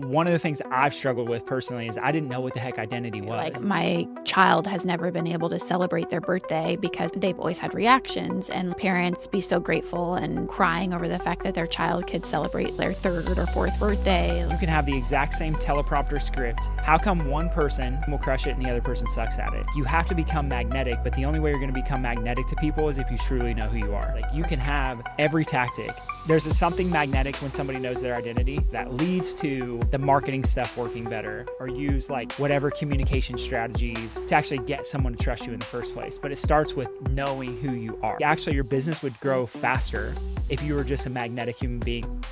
One of the things I've struggled with personally is I didn't know what the heck identity was. Like, my child has never been able to celebrate their birthday because they've always had reactions, and parents be so grateful and crying over the fact that their child could celebrate their third or fourth birthday. You can have the exact same teleprompter script. How come one person will crush it and the other person sucks at it? You have to become magnetic, but the only way you're going to become magnetic to people is if you truly know who you are. Like, you can have every tactic. There's something magnetic when somebody knows their identity that leads to the marketing stuff working better, or use like whatever communication strategies to actually get someone to trust you in the first place. But it starts with knowing who you are. Actually, your business would grow faster if you were just a magnetic human being.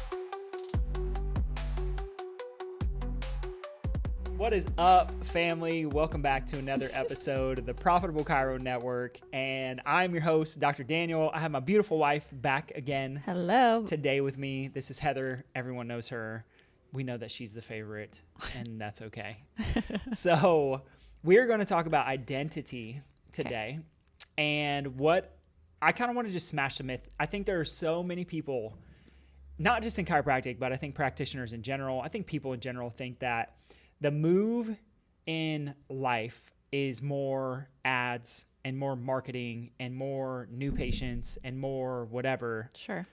What is up, family? Welcome back to another episode of the Profitable Chiro Network. And I'm your host, Dr. Daniel. I have my beautiful wife back again. Hello. Today with me. This is Heather. Everyone knows her. We know that she's the favorite, and that's okay. So we're going to talk about identity today. Okay. And what I kind of want to just smash the myth. I think there are so many people, not just in chiropractic, but I think practitioners in general, I think people in general think that the move in life is more ads and more marketing and more new patients and more whatever. Sure.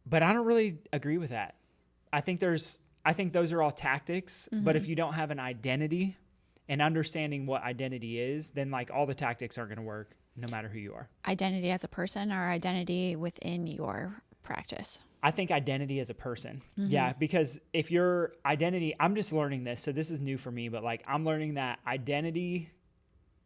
But I don't really agree with that. I think those are all tactics, but if you don't have an identity and understanding what identity is, then like all the tactics aren't going to work no matter who you are. Identity as a person or identity within your practice? I think identity as a person. Yeah, because if your identity, I'm just learning this, so this is new for me, but like I'm learning that identity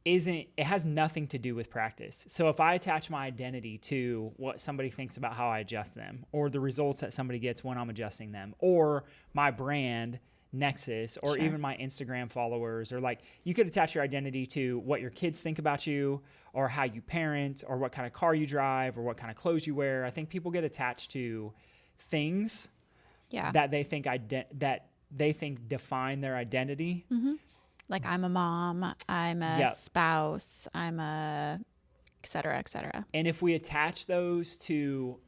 it has nothing to do with practice. So if I attach my identity to what somebody thinks about how I adjust them, or the results that somebody gets when I'm adjusting them, or my brand Nexus, or even my Instagram followers, or like you could attach your identity to what your kids think about you, or how you parent, or what kind of car you drive, or what kind of clothes you wear. I think people get attached to things that they think define their identity. Like I'm a mom, I'm a spouse, I'm a et cetera, et cetera. And if we attach those to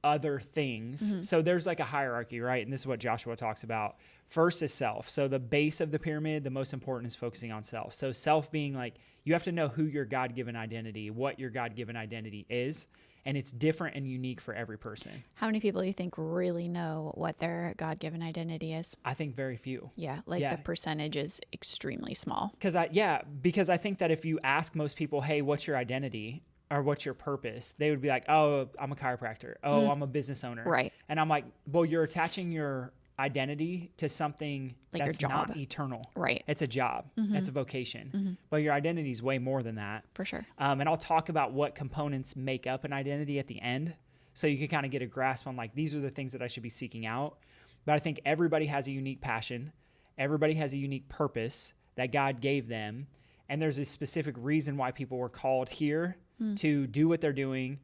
other things, so there's like a hierarchy, right? And this is what Joshua talks about. First is self. So the base of the pyramid, the most important is focusing on self. So self being like, you have to know who your God-given identity, what your God-given identity is. And it's different and unique for every person. How many people do you think really know what their God-given identity is? I think very few. Yeah, the percentage is extremely small. Because I think that if you ask most people, hey, what's your identity or what's your purpose? They would be like, oh, I'm a chiropractor. Oh, I'm a business owner. Right. And I'm like, well, you're attaching your identity to something like that's not eternal. Right. It's a job. It's a vocation. But your identity is way more than that. For sure. And I'll talk about what components make up an identity at the end, so you can kind of get a grasp on like, these are the things that I should be seeking out. But I think everybody has a unique passion. Everybody has a unique purpose that God gave them. And there's a specific reason why people were called here to do what they're doing.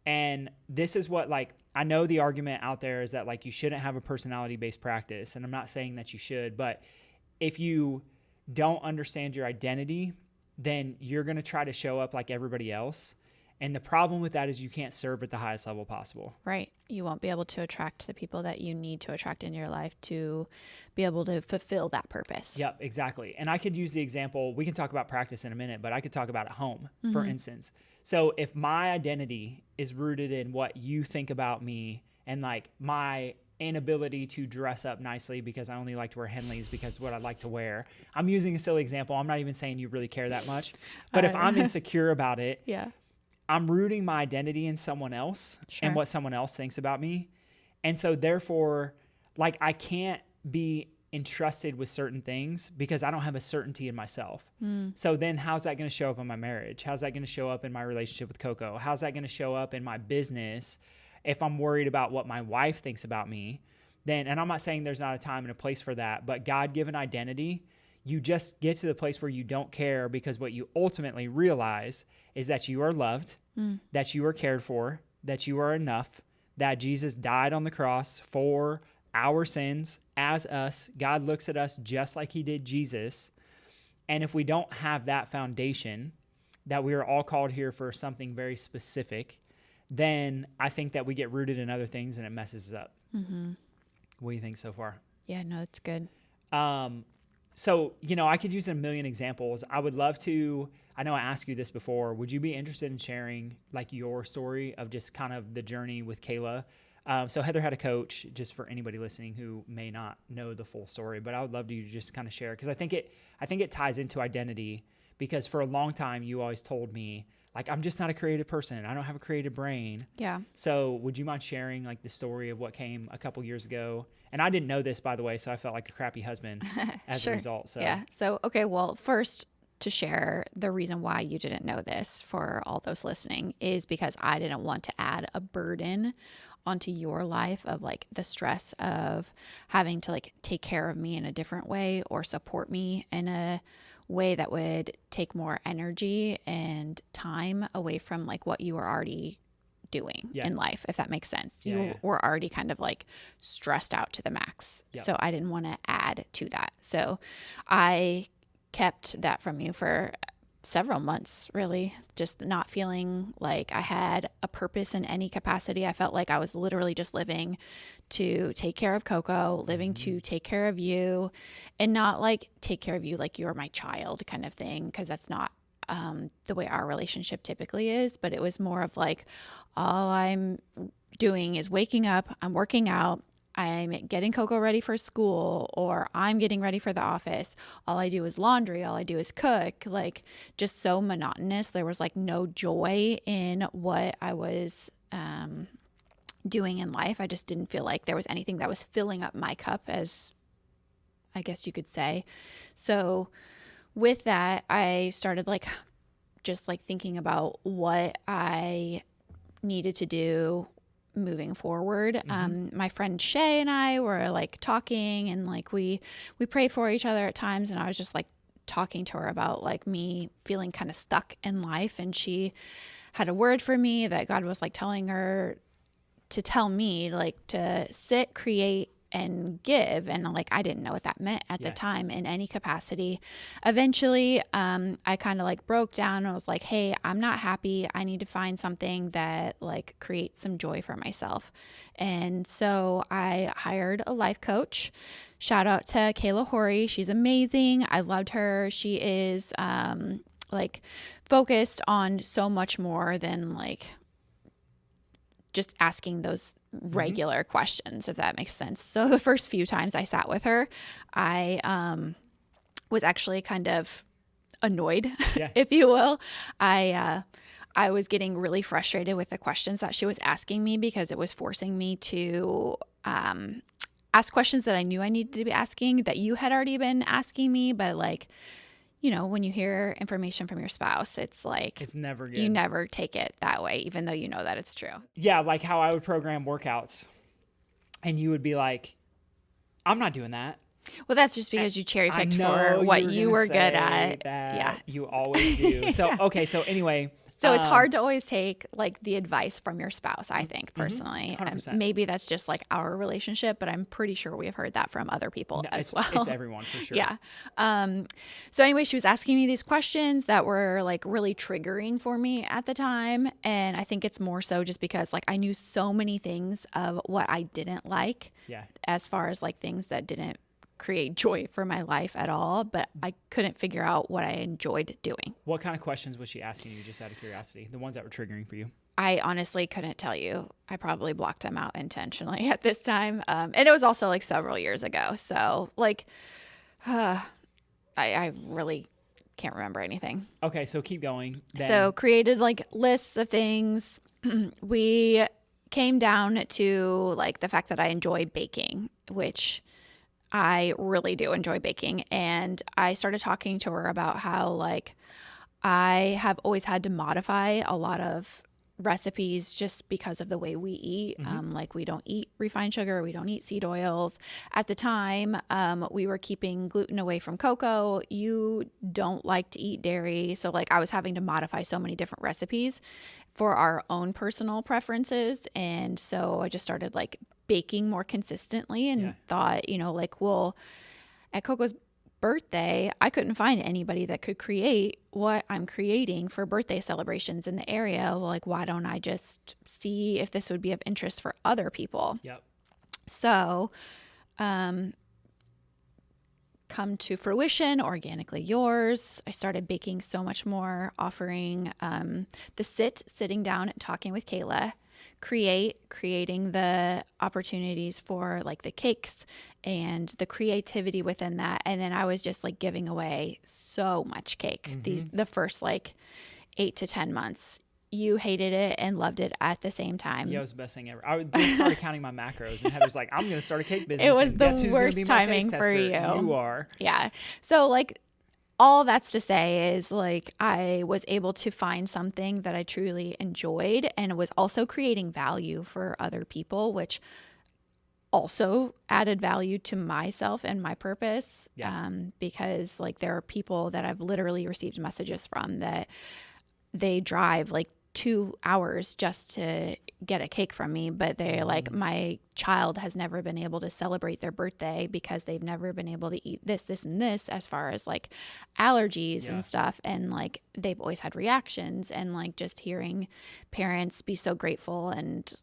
And this is what, like, I know the argument out there is that like you shouldn't have a personality-based practice, and I'm not saying that you should, but if you don't understand your identity, then you're going to try to show up like everybody else. And the problem with that is you can't serve at the highest level possible. Right. You won't be able to attract the people that you need to attract in your life to be able to fulfill that purpose. Yep, exactly. And I could use the example, we can talk about practice in a minute, but I could talk about at home, for instance. So if my identity is rooted in what you think about me and like my inability to dress up nicely because I only like to wear Henleys because of what I like to wear. I'm using a silly example. I'm not even saying you really care that much. But if I'm insecure about it, I'm rooting my identity in someone else and what someone else thinks about me. And so therefore, like, I can't be entrusted with certain things because I don't have a certainty in myself. So then how's that going to show up in my marriage? How's that going to show up in my relationship with Coco? How's that going to show up in my business if I'm worried about what my wife thinks about me? Then, and I'm not saying there's not a time and a place for that, but God-given identity, you just get to the place where you don't care, because what you ultimately realize is that you are loved, that you are cared for, that you are enough, that Jesus died on the cross for our sins as us. God looks at us just like he did Jesus. And if we don't have that foundation, that we are all called here for something very specific, then I think that we get rooted in other things and it messes us up. What do you think so far? Yeah, no, it's good. So, you know, I could use a million examples. I would love to, I know I asked you this before. Would you be interested in sharing like your story of just kind of the journey with Kayla? So Heather had a coach, just for anybody listening who may not know the full story, but I would love you to just kind of share, because I think it ties into identity, because for a long time you always told me like, I'm just not a creative person. I don't have a creative brain. Yeah. So would you mind sharing like the story of what came a couple years ago? And I didn't know this, by the way, so I felt like a crappy husband as a result. So yeah. So, okay. Well, first, to share the reason why you didn't know this for all those listening is because I didn't want to add a burden onto your life of like the stress of having to like take care of me in a different way or support me in a way that would take more energy and time away from like what you were already doing in life, if that makes sense. You were already kind of like stressed out to the max. So I didn't want to add to that. So I kept that from you for several months, really, just not feeling like I had a purpose in any capacity. I felt like I was literally just living to take care of Coco, living to take care of you, and not like take care of you like you're my child kind of thing, because that's not the way our relationship typically is. But it was more of like, all I'm doing is waking up, I'm working out, I'm getting Coco ready for school, or I'm getting ready for the office. All I do is laundry. All I do is cook. Like, just so monotonous. There was like no joy in what I was doing in life. I just didn't feel like there was anything that was filling up my cup, as I guess you could say. So with that, I started like just like thinking about what I needed to do moving forward. My friend Shay and I were like talking, and like we pray for each other at times, and I was just like talking to her about like me feeling kind of stuck in life, and she had a word for me that God was like telling her to tell me like to sit, create, and give. And like, I didn't know what that meant at the time in any capacity. Eventually, I kind of like broke down and was like, hey, I'm not happy. I need to find something that like creates some joy for myself. And so I hired a life coach. Shout out to Kayla Horry. She's amazing. I loved her. She is like focused on so much more than like just asking those regular questions, if that makes sense. So the first few times I sat with her, I was actually kind of annoyed, if you will. I was getting really frustrated with the questions that she was asking me, because it was forcing me to ask questions that I knew I needed to be asking, that you had already been asking me. But like, you know, when you hear information from your spouse, it's like, it's never good. You never take it that way, even though you know that it's true. Yeah, like how I would program workouts, and you would be like, I'm not doing that. Well, that's just because you cherry picked for what you were good at. Yeah, you always do. So, okay, so anyway. So it's hard to always take like the advice from your spouse, I think, personally. 100%. Maybe that's just like our relationship, but I'm pretty sure we have heard that from other people as well. It's everyone for sure. Yeah. So anyway, she was asking me these questions that were like really triggering for me at the time. And I think it's more so just because like I knew so many things of what I didn't like, as far as like things that didn't create joy for my life at all, but I couldn't figure out what I enjoyed doing. What kind of questions was she asking you, just out of curiosity? The ones that were triggering for you? I honestly couldn't tell you. I probably blocked them out intentionally at this time. And it was also like several years ago. So like, I really can't remember anything. Okay, so keep going. So created like lists of things. We came down to like the fact that I enjoy baking, which I really do enjoy baking. And I started talking to her about how like I have always had to modify a lot of recipes just because of the way we eat. Like we don't eat refined sugar. We don't eat seed oils. At the time, we were keeping gluten away from Coco. You don't like to eat dairy. So like I was having to modify so many different recipes for our own personal preferences. And so I just started like baking more consistently and thought, you know, like, well, at Coco's birthday, I couldn't find anybody that could create what I'm creating for birthday celebrations in the area. Well, like, why don't I just see if this would be of interest for other people? Yep. So, come to fruition, Organically Yours. I started baking so much more, offering the sitting down and talking with Kayla, creating the opportunities for like the cakes and the creativity within that. And then I was just like giving away so much cake the first like 8 to 10 months. You hated it and loved it at the same time. Yeah, it was the best thing ever. I just started counting my macros, and Heather's like, I'm going to start a cake business. It was the worst timing for you. You are. Yeah. So like all that's to say is like I was able to find something that I truly enjoyed, and it was also creating value for other people, which also added value to myself and my purpose. Yeah. Because like there are people that I've literally received messages from that they drive like 2 hours just to get a cake from me, but they're like, my child has never been able to celebrate their birthday because they've never been able to eat this, and this, as far as like allergies and stuff. And like, they've always had reactions, and like just hearing parents be so grateful and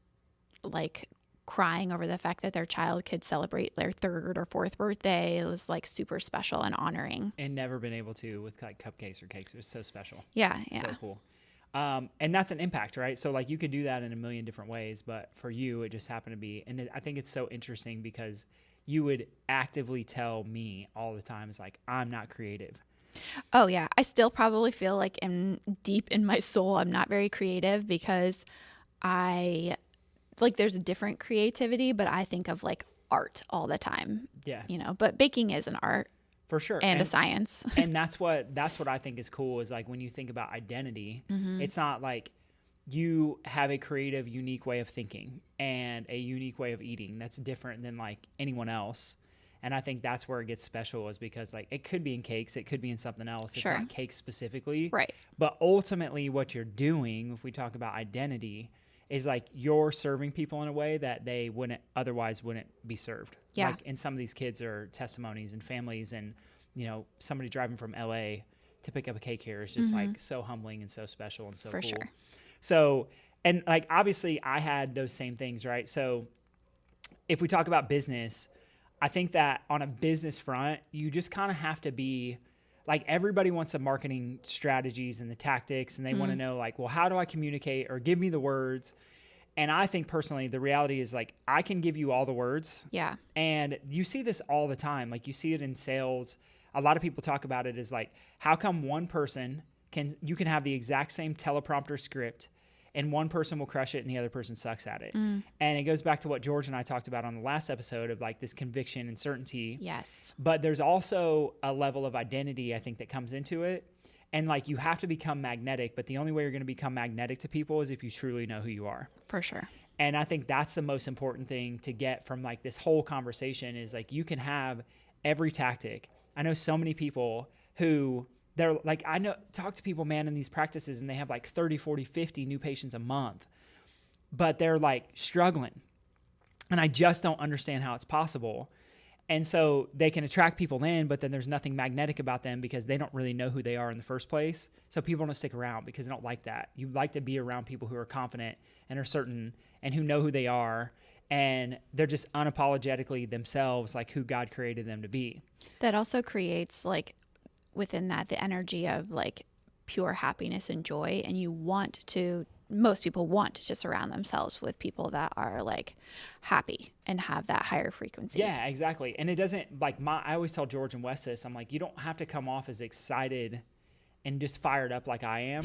like crying over the fact that their child could celebrate their 3rd or 4th birthday was like super special and honoring. And never been able to with like cupcakes or cakes. It was so special. Yeah. So cool. And that's an impact, right? So like you could do that in a million different ways, but for you, it just happened to be, and I think it's so interesting because you would actively tell me all the time, it's like, I'm not creative. Oh yeah. I still probably feel like deep in my soul, I'm not very creative because there's a different creativity, but I think of like art all the time. Yeah. But baking is an art. For sure. And a science. And that's what I think is cool is like when you think about identity, it's not like you have a creative, unique way of thinking and a unique way of eating that's different than like anyone else. And I think that's where it gets special is because like it could be in cakes, it could be in something else. It's not cakes specifically. Right. But ultimately what you're doing, if we talk about identity, is like you're serving people in a way that they wouldn't be served. Yeah. Like, and some of these kids are testimonies and families, and somebody driving from LA to pick up a cake here is just like so humbling and so special and so For cool. sure. So, and like obviously I had those same things, right? So if we talk about business, I think that on a business front, you just kind of have to be like, everybody wants the marketing strategies and the tactics, and they want to know like, well, how do I communicate, or give me the words? And I think personally, the reality is like, I can give you all the words. Yeah. And you see this all the time. Like you see it in sales. A lot of people talk about it as like, how come one person you can have the exact same teleprompter script and one person will crush it and the other person sucks at it. And it goes back to what George and I talked about on the last episode of like this conviction and certainty. Yes. But there's also a level of identity, I think, that comes into it. And like you have to become magnetic, but the only way you're going to become magnetic to people is if you truly know who you are. For sure. And I think that's the most important thing to get from like this whole conversation is like you can have every tactic. I know so many people who they're like, talk to people, man, in these practices, and they have like 30, 40, 50 new patients a month, but they're like struggling. And I just don't understand how it's possible. And so they can attract people in, but then there's nothing magnetic about them because they don't really know who they are in the first place. So people don't stick around because they don't like that. You like to be around people who are confident and are certain and who know who they are. And they're just unapologetically themselves, like who God created them to be. That also creates like within that, the energy of like pure happiness and joy. And most people want to surround themselves with people that are like happy and have that higher frequency. Yeah, exactly. And it doesn't like I always tell George and Wes this, I'm like, you don't have to come off as excited and just fired up like I am,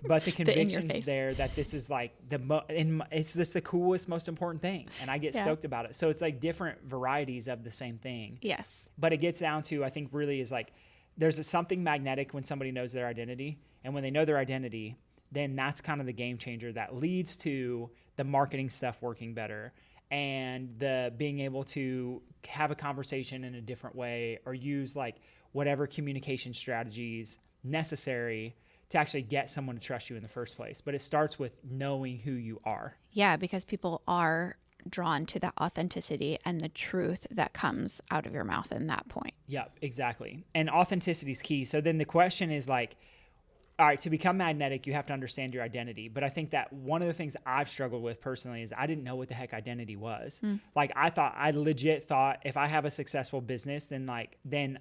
but the conviction's there that this is like it's just the coolest, most important thing. And I get stoked about it. So it's like different varieties of the same thing. Yes. But it gets down to, I think really is like, there's something magnetic when somebody knows their identity. And when they know their identity, then that's kind of the game changer that leads to the marketing stuff working better and the being able to have a conversation in a different way or use like whatever communication strategies necessary to actually get someone to trust you in the first place. But it starts with knowing who you are. Yeah, because people are drawn to that authenticity and the truth that comes out of your mouth in that point. Yeah, exactly. And authenticity is key. So then the question is like, all right, to become magnetic, you have to understand your identity. But I think that one of the things I've struggled with personally is I didn't know what the heck identity was. Like I legit thought if I have a successful business, then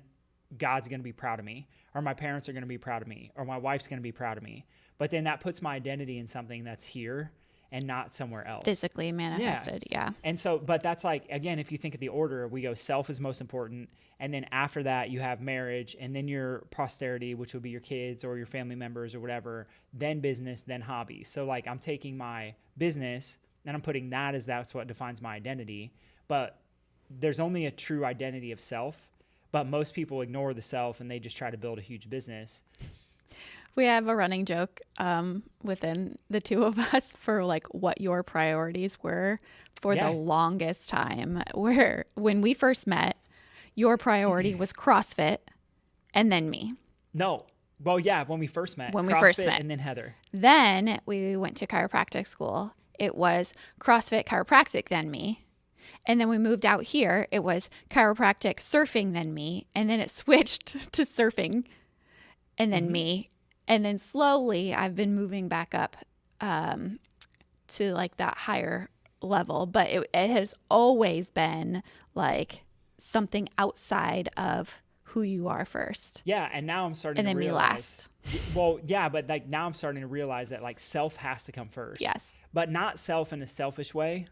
God's going to be proud of me, or my parents are going to be proud of me, or my wife's going to be proud of me. But then that puts my identity in something that's here and not somewhere else. Physically manifested, yeah. And so, but that's like, again, if you think of the order, we go self is most important. And then after that, you have marriage, and then your posterity, which will be your kids or your family members or whatever, then business, then hobbies. So like I'm taking my business and I'm putting that as that's what defines my identity. But there's only a true identity of self. But most people ignore the self and they just try to build a huge business. We have a running joke within the two of us for like what your priorities were for the longest time, where when we first met, your priority was CrossFit and then me. No. Well, yeah, when we first met. And then Heather. Then we went to chiropractic school. It was CrossFit, chiropractic, then me. And then we moved out here. It was chiropractic, surfing, then me. And then it switched to surfing and then me. And then slowly I've been moving back up to like that higher level. But it has always been like something outside of who you are first. Yeah. And now I'm starting to realize. And then me last. Well, yeah. But like now I'm starting to realize that like self has to come first. Yes. But not self in a selfish way,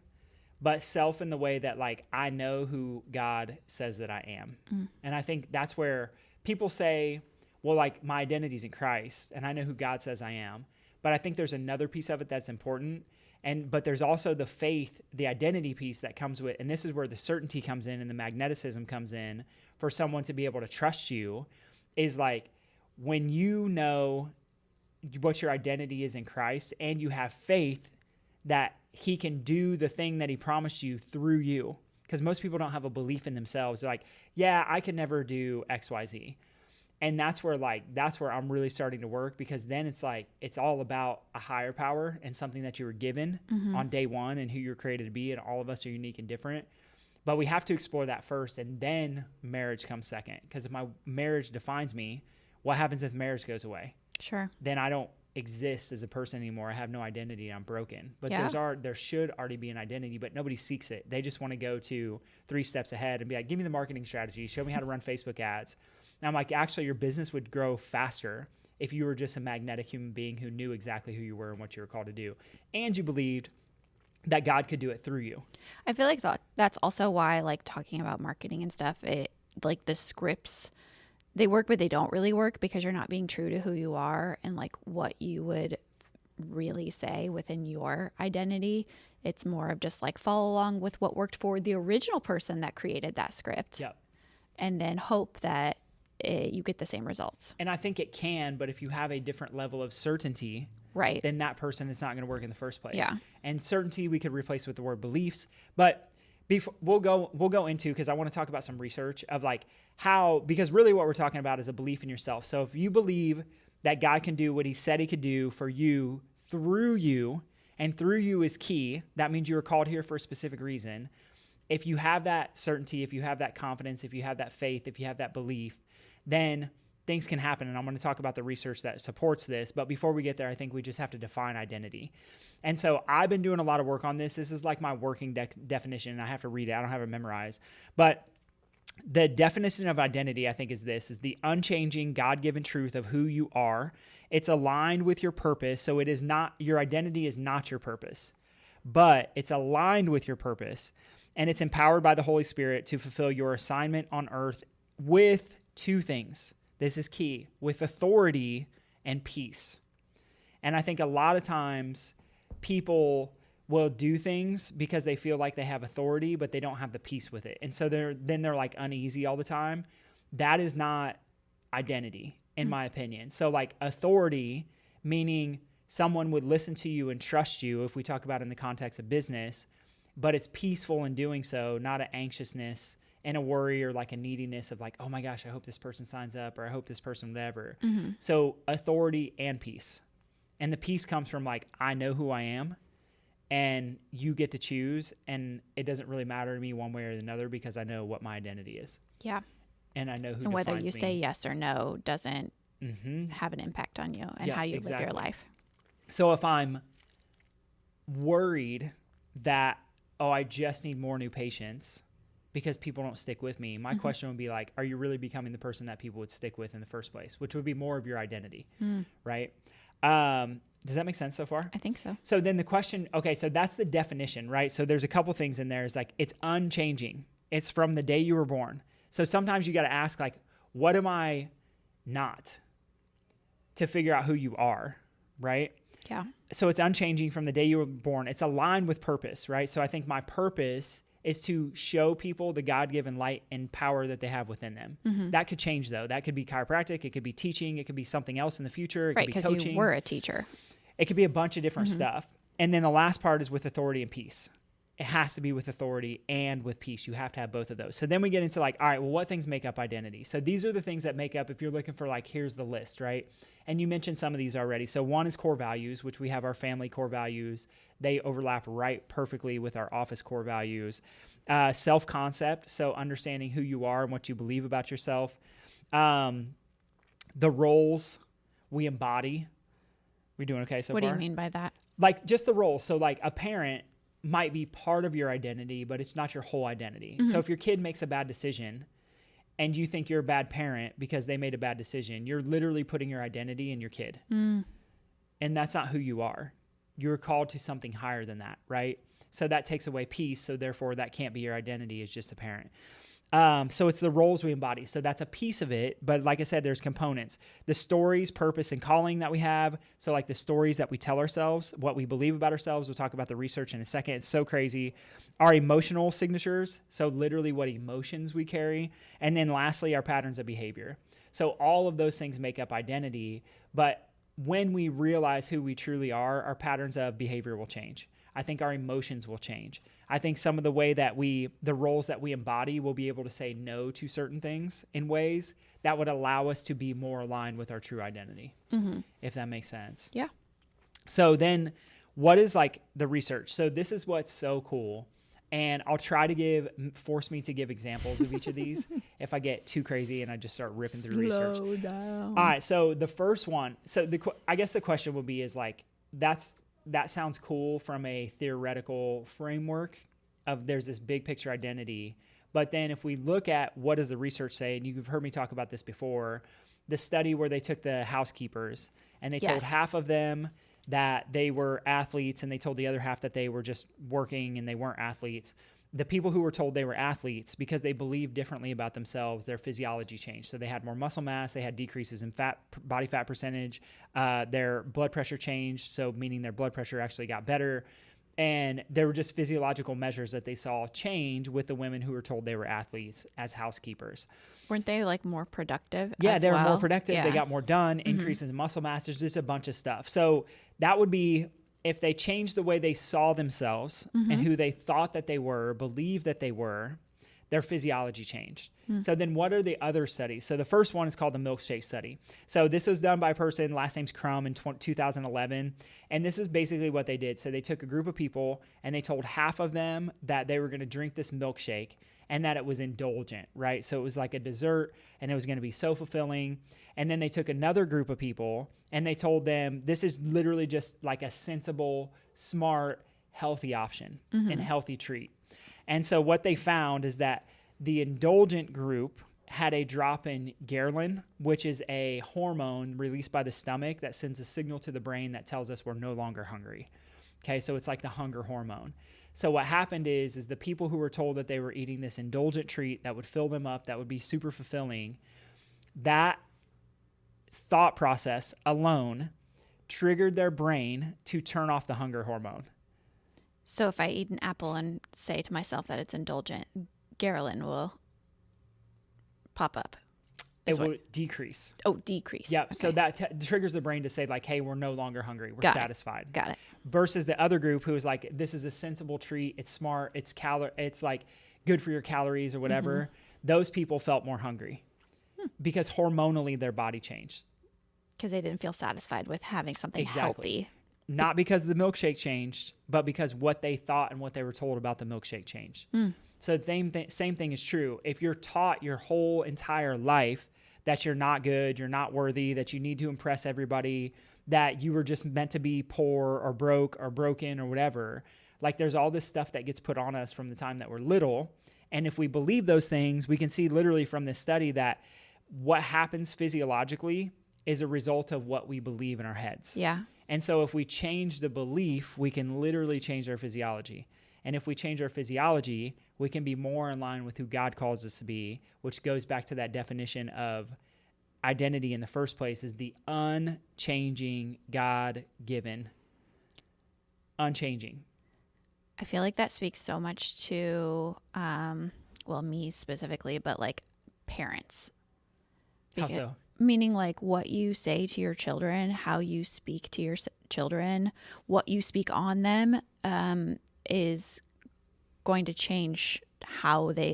but self in the way that like I know who God says that I am. And I think that's where people say, well, like my identity's in Christ and I know who God says I am. But I think there's another piece of it that's important. But there's also the faith, the identity piece that comes with, and this is where the certainty comes in and the magneticism comes in for someone to be able to trust you, is like when you know what your identity is in Christ and you have faith that he can do the thing that he promised you through you. Because most people don't have a belief in themselves. They're like, yeah, I could never do X, Y, Z. And that's where I'm really starting to work, because then it's like, it's all about a higher power and something that you were given on day one and who you're created to be. And all of us are unique and different. But we have to explore that first, and then marriage comes second. Because if my marriage defines me, what happens if marriage goes away? Sure. Then I don't exist as a person anymore. I have no identity. I'm broken. But there should already be an identity, but nobody seeks it. They just want to go to 3 steps ahead and be like, give me the marketing strategy. Show me how to run Facebook ads. And I'm like, actually, your business would grow faster if you were just a magnetic human being who knew exactly who you were and what you were called to do. And you believed that God could do it through you. I feel like that's also why, like, talking about marketing and stuff, like the scripts, they work, but they don't really work, because you're not being true to who you are and like what you would really say within your identity. It's more of just like follow along with what worked for the original person that created that script. Yep. And then hope that you get the same results. And I think it can, but if you have a different level of certainty, right, then that person is not going to work in the first place. Yeah. And certainty we could replace with the word beliefs, but we'll go into, because I want to talk about some research of like how, because really what we're talking about is a belief in yourself. So if you believe that God can do what he said he could do for you through you, and through you is key, that means you were called here for a specific reason. If you have that certainty, if you have that confidence, if you have that faith, if you have that belief, then things can happen. And I'm going to talk about the research that supports this. But before we get there, I think we just have to define identity. And so I've been doing a lot of work on this. This is like my working definition, and I have to read it. I don't have it memorized. But the definition of identity, I think, is this: is the unchanging God-given truth of who you are. It's aligned with your purpose. So it is not, your identity is not your purpose, but it's aligned with your purpose. And it's empowered by the Holy Spirit to fulfill your assignment on earth with 2 things. This is key: with authority and peace. And I think a lot of times people will do things because they feel like they have authority, but they don't have the peace with it. And so they're like uneasy all the time. That is not identity, in my opinion. So like authority, meaning someone would listen to you and trust you, if we talk about it in the context of business, but it's peaceful in doing so, not an anxiousness and a worry or like a neediness of like, oh my gosh, I hope this person signs up, or I hope this person whatever. So authority and peace. And the peace comes from like, I know who I am and you get to choose, and it doesn't really matter to me one way or another because I know what my identity is. Yeah. And I know who and whether defines you me. say yes or no doesn't have an impact on you and how you live your life. So if I'm worried that, I just need more new patients because people don't stick with me, my question would be like, are you really becoming the person that people would stick with in the first place, which would be more of your identity, right? Does that make sense so far? I think so. So then the question, so that's the definition, right? So there's a couple things in there. It's like, it's unchanging. It's from the day you were born. So sometimes you got to ask, like, what am I not, to figure out who you are, right? Yeah. So it's unchanging from the day you were born. It's aligned with purpose, right? So I think my purpose is to show people the God-given light and power that they have within them. That could change, though. That could be chiropractic. It could be teaching. It could be something else in the future. It could be coaching. Right, because you were a teacher. It could be a bunch of different stuff. And then the last part is with authority and peace. It has to be with authority and with peace. You have to have both of those. So then we get into like, all right, well, what things make up identity? So these are the things that make up, if you're looking for like, here's the list, right? And you mentioned some of these already. So one is core values, which we have our family core values. They overlap right perfectly with our office core values. Self-concept, so understanding who you are and what you believe about yourself. The roles we embody. We doing okay so far? What do you mean by that? Like just the roles. So like a parent might be part of your identity, but it's not your whole identity. So if your kid makes a bad decision and you think you're a bad parent because they made a bad decision, you're literally putting your identity in your kid. And that's not who you are. You're called to something higher than that, right? So that takes away peace. So therefore that can't be your identity as just a parent. So it's the roles we embody. So that's a piece of it. But like I said, there's components, the stories, purpose, and calling that we have. So like the stories that we tell ourselves, what we believe about ourselves. We'll talk about the research in a second. It's so crazy. Our emotional signatures. So literally what emotions we carry. And then lastly, our patterns of behavior. So all of those things make up identity. But when we realize who we truly are, our patterns of behavior will change. I think our emotions will change. I think some of the way that the roles that we embody will be able to say no to certain things in ways that would allow us to be more aligned with our true identity, if that makes sense. Yeah. So then what is like the research? So this is what's so cool. And I'll try to force me to give examples of each of these if I get too crazy and I just start ripping through research. Slow down. All right. So the first one, I guess the question would be is like, that sounds cool from a theoretical framework of there's this big picture identity. But then if we look at what does the research say, and you've heard me talk about this before, the study where they took the housekeepers and they told half of them that they were athletes and they told the other half that they were just working and they weren't athletes. The people who were told they were athletes, because they believed differently about themselves, their physiology changed. So they had more muscle mass, they had decreases in body fat percentage, their blood pressure changed, so meaning their blood pressure actually got better. And there were just physiological measures that they saw change with the women who were told they were athletes as housekeepers. Weren't they like more productive? Yeah, they were more productive. Yeah. They got more done, increases in muscle mass. There's just a bunch of stuff. So that would be if they changed the way they saw themselves and who they thought that they were, believed that they were, their physiology changed. So then what are the other studies? So the first one is called the Milkshake study. So this was done by a person, last name's Crum, in 2011. And this is basically what they did. So they took a group of people and they told half of them that they were going to drink this milkshake and that it was indulgent, right? So it was like a dessert and it was going to be so fulfilling. And then they took another group of people and they told them this is literally just like a sensible, smart, healthy option and healthy treat. And so what they found is that the indulgent group had a drop in ghrelin, which is a hormone released by the stomach that sends a signal to the brain that tells us we're no longer hungry. Okay, so it's like the hunger hormone. So what happened is the people who were told that they were eating this indulgent treat that would fill them up, that would be super fulfilling, that thought process alone triggered their brain to turn off the hunger hormone. So if I eat an apple and say to myself that it's indulgent, ghrelin will pop up. It will decrease. Oh, decrease. Yeah. Okay. So that triggers the brain to say like, hey, we're no longer hungry. We're satisfied. Got it. Versus the other group who is like, this is a sensible treat. It's smart. It's like good for your calories or whatever. Those people felt more hungry because hormonally their body changed. Because they didn't feel sathfied with having something healthy. Not because the milkshake changed, but because what they thought and what they were told about the milkshake changed. So the same thing is true. If you're taught your whole entire life that you're not good, you're not worthy, that you need to impress everybody, that you were just meant to be poor or broke or broken or whatever. Like there's all this stuff that gets put on us from the time that we're little. And if we believe those things, we can see literally from this study that what happens physiologically is a result of what we believe in our heads. Yeah. And so if we change the belief, we can literally change our physiology. And if we change our physiology, we can be more in line with who God calls us to be, which goes back to that definition of identity in the first place is the unchanging, God-given, unchanging. I feel like that speaks so much to, well, me specifically, but like parents. How so? Meaning like what you say to your children, how you speak to your children, what you speak on them is going to change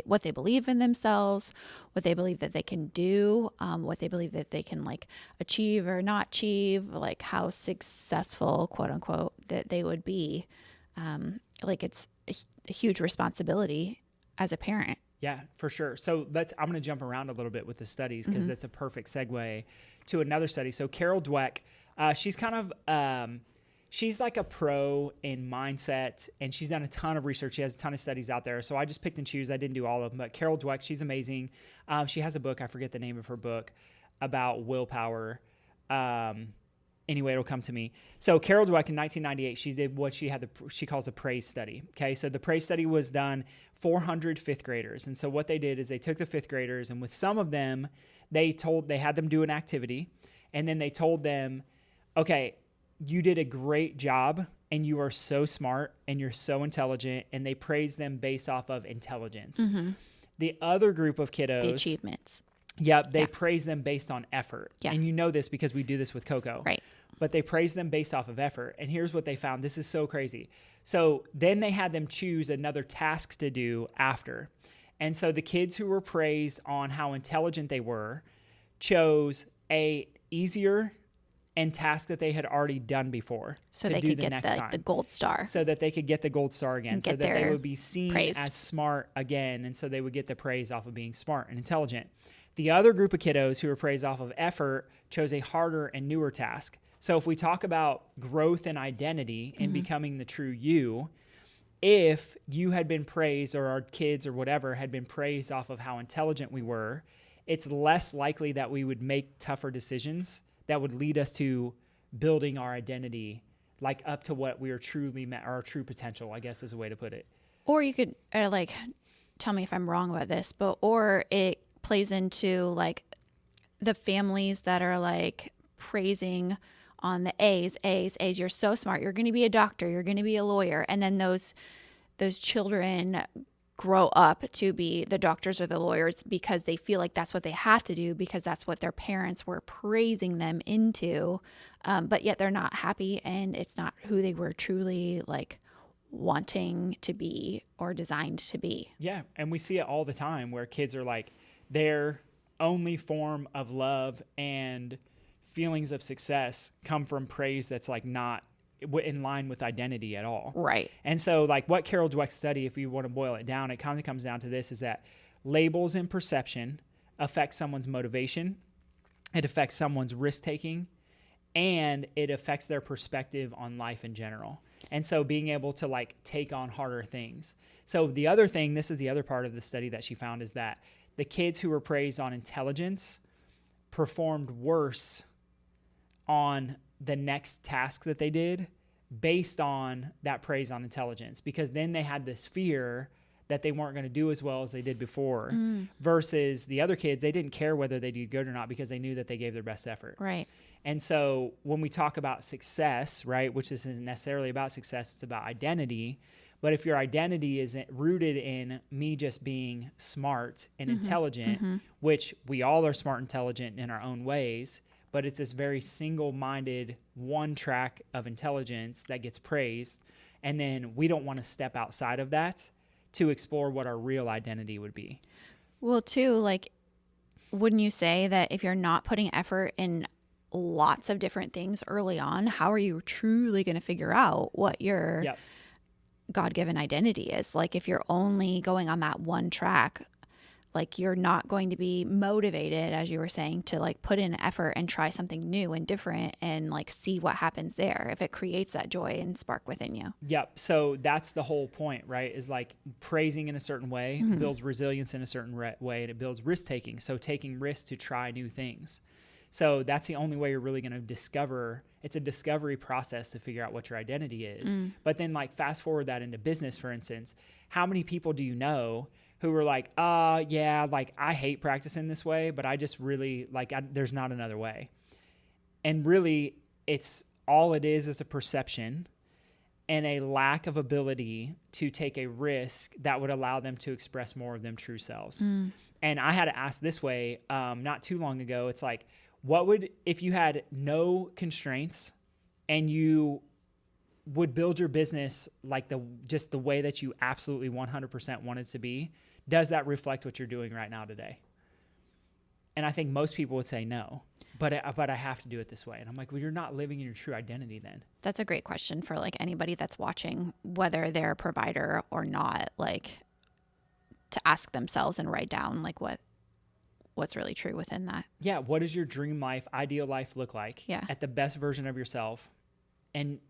what they believe in themselves, what they believe that they can do, what they believe that they can like achieve or not achieve, like how successful, quote unquote, that they would be. Like it's a huge responsibility as a parent. Yeah, for sure. So I'm going to jump around a little bit with the studies because that's a perfect segue to another study. So Carol Dweck, she's kind of, she's like a pro in mindset and she's done a ton of research. She has a ton of studies out there. So I just picked and choose. I didn't do all of them, but Carol Dweck, she's amazing. She has a book. I forget the name of her book about willpower. Anyway, it'll come to me. So Carol Dweck in 1998, she did what she calls a praise study. Okay. So the praise study was done 400 fifth graders. And so what they did is they took the fifth graders and with some of them, they had them do an activity and then they told them, okay, you did a great job and you are so smart and you're so intelligent, and they praised them based off of intelligence. The other group of kiddos, the achievements. Yep. They praise them based on effort. Yeah. And you know this because we do this with Coco. Right. But they praise them based off of effort. And here's what they found. This is so crazy. So then they had them choose another task to do after. And so the kids who were praised on how intelligent they were chose a easier and task that they had already done before. So to they do could the get next time. the gold star. So that they could get the gold star again. And so get that they their would be seen praised. as smart again. And so they would get the praise off of being smart and intelligent. The other group of kiddos who were praised off of effort chose a harder and newer task. So if we talk about growth and identity and becoming the true you, if you had been praised or our kids or whatever had been praised off of how intelligent we were, it's less likely that we would make tougher decisions that would lead us to building our identity like up to what we are truly our true potential, I guess is a way to put it. Or you could like tell me if I'm wrong about this, but or it plays into like the families that are like praising on the A's, you're so smart, you're going to be a doctor, you're going to be a lawyer. And then those children grow up to be the doctors or the lawyers because they feel like that's what they have to do because that's what their parents were praising them into. But yet they're not happy and it's not who they were truly like wanting to be or designed to be. Yeah. And we see it all the time where kids are like, their only form of love and feelings of success come from praise that's like not in line with identity at all. Right. And so like what Carol Dweck's study, if you want to boil it down, it kind of comes down to this, is that labels and perception affect someone's motivation. It affects someone's risk-taking, and it affects their perspective on life in general. And so being able to like take on harder things. So the other thing, this is the other part of the study that she found, is that the kids who were praised on intelligence performed worse on the next task that they did based on that praise on intelligence, because then they had this fear that they weren't going to do as well as they did before versus the other kids, they didn't care whether they did good or not because they knew that they gave their best effort. Right. And so when we talk about success, right, which isn't necessarily about success, it's about identity. But if your identity isn't rooted in me just being smart and intelligent, which we all are smart and intelligent in our own ways, but it's this very single-minded one track of intelligence that gets praised, and then we don't want to step outside of that to explore what our real identity would be. Well, too, like, wouldn't you say that if you're not putting effort in lots of different things early on, how are you truly going to figure out what your God-given identity is? Like, if you're only going on that one track, like you're not going to be motivated, as you were saying, to like put in effort and try something new and different and like see what happens there if it creates that joy and spark within you. Yep. So that's the whole point, right? Is like praising in a certain way builds resilience in a certain way, and it builds risk taking. So taking risks to try new things. So that's the only way you're really going to discover. It's a discovery process to figure out what your identity is. But then like fast forward that into business, for instance, how many people do you know who were like, yeah, like I hate practicing this way, but I just really like, there's not another way. And really it's all it is a perception and a lack of ability to take a risk that would allow them to express more of them true selves. And I had to ask this way, not too long ago. It's like, what would, if you had no constraints and you would build your business like just the way that you absolutely 100% want it to be, does that reflect what you're doing right now today? And I think most people would say no, but I have to do it this way. And I'm like, well, you're not living in your true identity then. That's a great question for like anybody that's watching, whether they're a provider or not, like to ask themselves and write down like what's really true within that. Yeah. What does your dream life, ideal life look like at the best version of yourself? And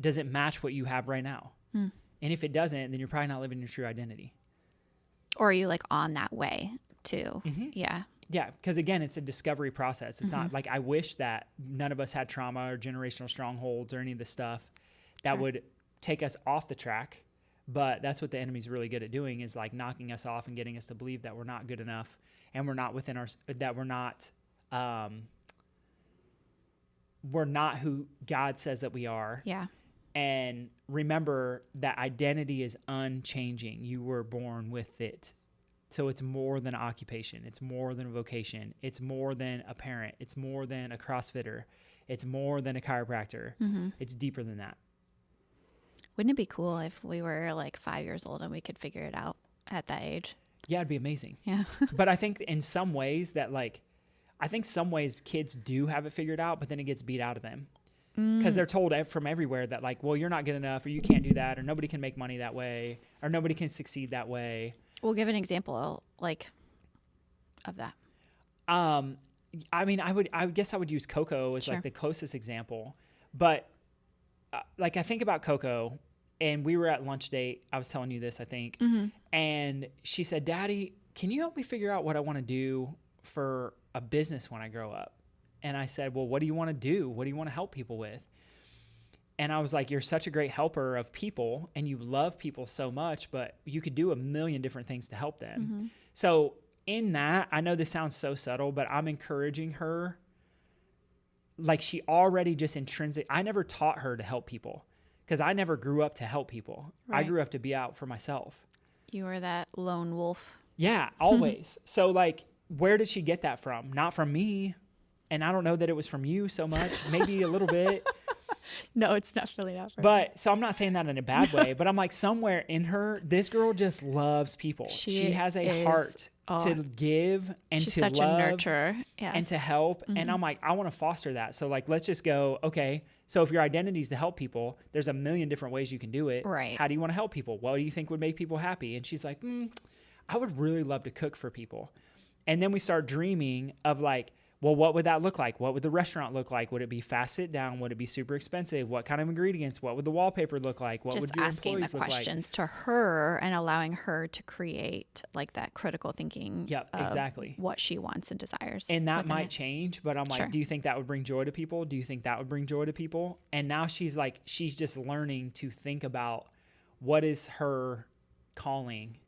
does it match what you have right now? And if it doesn't, then you're probably not living your true identity. Or are you like on that way too? Yeah. Yeah. Because again, it's a discovery process. It's not like, I wish that none of us had trauma or generational strongholds or any of the stuff that would take us off the track. But that's what the enemy's really good at doing, is like knocking us off and getting us to believe that we're not good enough and we're not within that we're not who God says that we are. Yeah. And remember that identity is unchanging. You were born with it. So it's more than an occupation. It's more than a vocation. It's more than a parent. It's more than a CrossFitter. It's more than a chiropractor. It's deeper than that. Wouldn't it be cool if we were like 5 years old and we could figure it out at that age? Yeah, it'd be amazing. Yeah. But I think in some ways some ways kids do have it figured out, but then it gets beat out of them. Because they're told from everywhere that like, well, you're not good enough, or you can't do that, or nobody can make money that way, or nobody can succeed that way. We'll give an example like of that. I mean, I guess I would use Coco as like the closest example, but like I think about Coco, and we were at lunch date. I was telling you this, I think, and she said, "Daddy, can you help me figure out what I want to do for a business when I grow up?" And I said, well, what do you want to do? What do you want to help people with? And I was like, you're such a great helper of people and you love people so much, but you could do a million different things to help them. So in that, I know this sounds so subtle, but I'm encouraging her. Like she already just I never taught her to help people because I never grew up to help people. Right. I grew up to be out for myself. You were that lone wolf. Yeah, always. So like, where did she get that from? Not from me. And I don't know that it was from you so much, maybe a little bit. No, it's definitely not from me. So I'm not saying that in a bad way, but I'm like somewhere in her, this girl just loves people. She has a heart to give and to love. She's such a nurturer. Yes. And to help. And I'm like, I want to foster that. So like, let's just go, okay, so if your identity is to help people, there's a million different ways you can do it. Right. How do you want to help people? What do you think would make people happy? And she's like, I would really love to cook for people. And then we start dreaming of like, well, what would that look like? What would the restaurant look like? Would it be fast sit down? Would it be super expensive? What kind of ingredients? What would the wallpaper look like? What would your employees look like? Just asking the questions to her and allowing her to create like that critical thinking. Yep, exactly. What she wants and desires. And that might change, but I'm like, do you think that would bring joy to people? Do you think that would bring joy to people? And now she's just learning to think about what is her calling.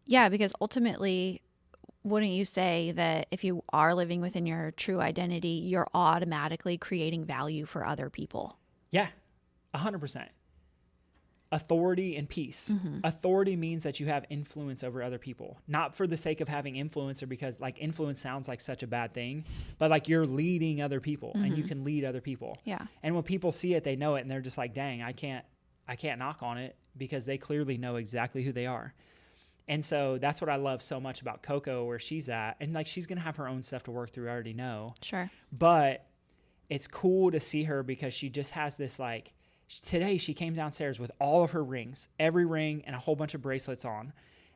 Yeah, because ultimately, wouldn't you say that if you are living within your true identity, you're automatically creating value for other people? Yeah, 100%. Authority and peace. Authority means that you have influence over other people, not for the sake of having influence or because like influence sounds like such a bad thing, but like you're leading other people and you can lead other people. Yeah. And when people see it, they know it and they're just like, dang, I can't knock on it because they clearly know exactly who they are. And so that's what I love so much about Coco, where she's at. And like, she's going to have her own stuff to work through. I already know. Sure. But it's cool to see her because she just has this like, today she came downstairs with all of her rings, every ring and a whole bunch of bracelets on.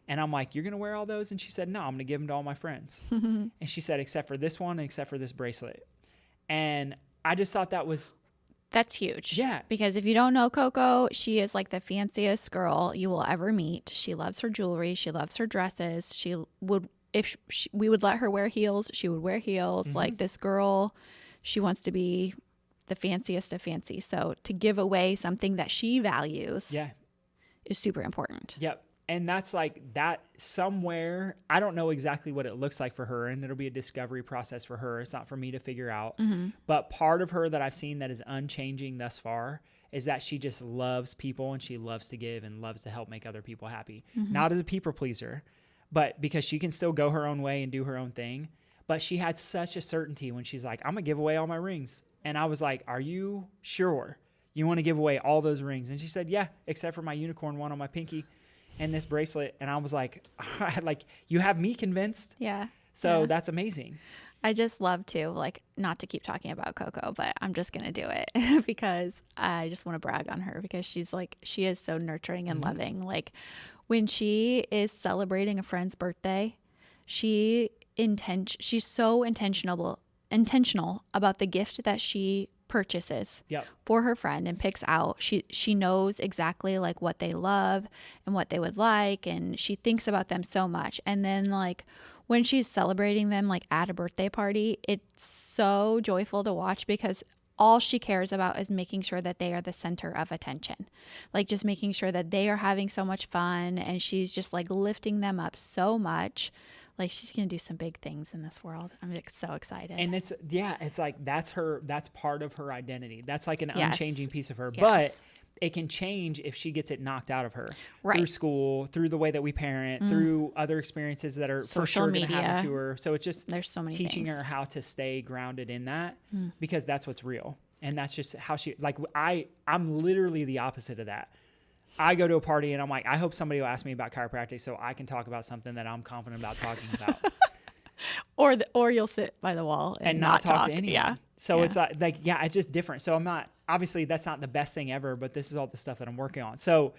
And I'm like, you're going to wear all those? And she said, no, I'm going to give them to all my friends. And she said, except for this one, and except for this bracelet. And I just thought that's huge. Yeah. Because if you don't know Coco, she is like the fanciest girl you will ever meet. She loves her jewelry. She loves her dresses. She would, we would let her wear heels, she would wear heels. Mm-hmm. Like this girl, she wants to be the fanciest of fancy. So to give away something that she values is super important. Yep. And that's like that somewhere, I don't know exactly what it looks like for her, and it'll be a discovery process for her. It's not for me to figure out. Mm-hmm. But part of her that I've seen that is unchanging thus far is that she just loves people, and she loves to give and loves to help make other people happy. Mm-hmm. Not as a people pleaser, but because she can still go her own way and do her own thing. But she had such a certainty when she's like, I'm going to give away all my rings. And I was like, are you sure you want to give away all those rings? And she said, yeah, except for my unicorn one on my pinky and this bracelet. And I was like, you have me convinced. Yeah. So that's amazing. I just love to, like, not to keep talking about Coco, but I'm just going to do it because I just want to brag on her because she is so nurturing and mm-hmm. loving. Like when she is celebrating a friend's birthday, she's so intentional about the gift that she purchases for her friend and picks out. She knows exactly like what they love and what they would like, and she thinks about them so much. And then like when she's celebrating them like at a birthday party, it's so joyful to watch because all she cares about is making sure that they are the center of attention. Like just making sure that they are having so much fun, and she's just like lifting them up so much. Like she's going to do some big things in this world. I'm so excited. And it's like, that's part of her identity. That's like an unchanging piece of her, yes. But it can change if she gets it knocked out of her through school, through the way that we parent, through other experiences that are social for sure media. going to happen to her. So it's just there's so many teaching things. her how to stay grounded in that because that's what's real. And that's just how she, like I'm literally the opposite of that. I go to a party and I'm like, I hope somebody will ask me about chiropractic so I can talk about something that I'm confident about talking about. or you'll sit by the wall and not talk to anyone. Yeah. So it's it's just different. So I'm not, obviously that's not the best thing ever, but this is all the stuff that I'm working on. So,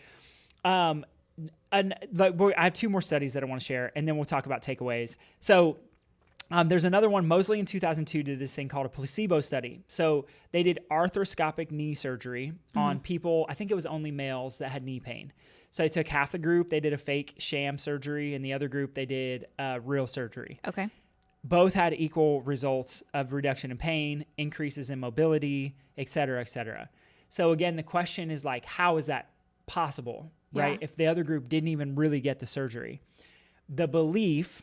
I have two more studies that I want to share, and then we'll talk about takeaways. So, there's another one. Mosley in 2002 did this thing called a placebo study. So they did arthroscopic knee surgery on people. I think it was only males that had knee pain. So they took half the group, they did a fake sham surgery, and the other group, they did real surgery. Okay. Both had equal results of reduction in pain, increases in mobility, et cetera, et cetera. So again, the question is like, how is that possible, right? If the other group didn't even really get the surgery. The belief,